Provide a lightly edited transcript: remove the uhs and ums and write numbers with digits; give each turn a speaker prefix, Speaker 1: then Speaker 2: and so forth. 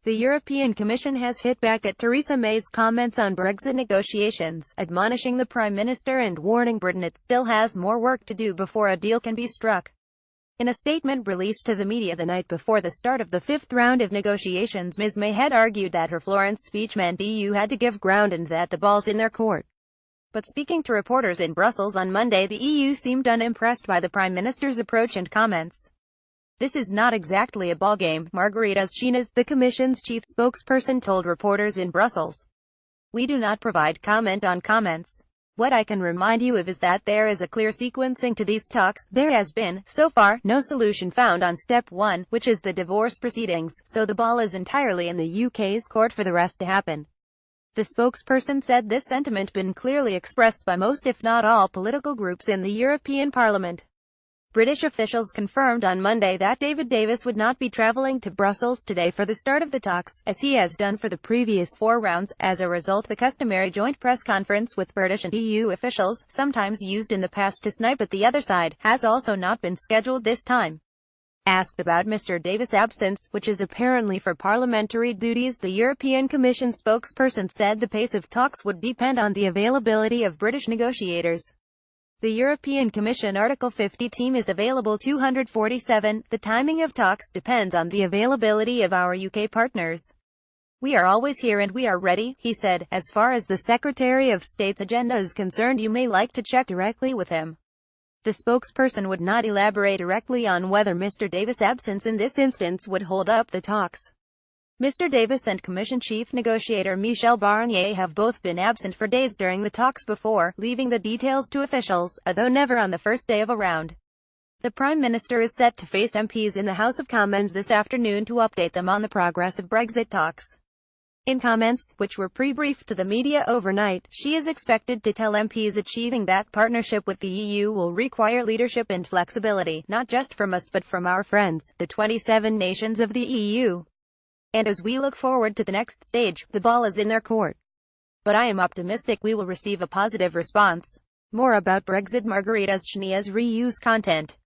Speaker 1: The European Commission has hit back at Theresa May's comments on Brexit negotiations, admonishing the Prime Minister and warning Britain it still has more work to do before a deal can be struck. In a statement released to the media the night before the start of the fifth round of negotiations, Ms May had argued that her Florence speech meant the EU had to give ground and that the ball's in their court. But speaking to reporters in Brussels on Monday, the EU seemed unimpressed by the Prime Minister's approach and comments. "This is not exactly a ballgame," Margaritas Schinas, the Commission's chief spokesperson, told reporters in Brussels. "We do not provide comment on comments. What I can remind you of is that there is a clear sequencing to these talks. There has been, so far, no solution found on step 1, which is the divorce proceedings, so the ball is entirely in the UK's court for the rest to happen." The spokesperson said this sentiment been clearly expressed by most if not all political groups in the European Parliament. British officials confirmed on Monday that David Davis would not be travelling to Brussels today for the start of the talks, as he has done for the previous 4 rounds. As a result, the customary joint press conference with British and EU officials, sometimes used in the past to snipe at the other side, has also not been scheduled this time. Asked about Mr Davis' absence, which is apparently for parliamentary duties, the European Commission spokesperson said the pace of talks would depend on the availability of British negotiators. The European Commission Article 50 team is available 247. The timing of talks depends on the availability of our UK partners. "We are always here and we are ready," he said. "As far as the Secretary of State's agenda is concerned, you may like to check directly with him." The spokesperson would not elaborate directly on whether Mr Davis' absence in this instance would hold up the talks. Mr Davis and Commission Chief Negotiator Michel Barnier have both been absent for days during the talks before, leaving the details to officials, although never on the first day of a round. The Prime Minister is set to face MPs in the House of Commons this afternoon to update them on the progress of Brexit talks. In comments, which were pre-briefed to the media overnight, she is expected to tell MPs achieving that partnership with the EU will require leadership and flexibility, not just from us but from our friends, the 27 nations of the EU. "And as we look forward to the next stage, the ball is in their court. But I am optimistic we will receive a positive response." More about Brexit. Margaritas Schinas reuse content.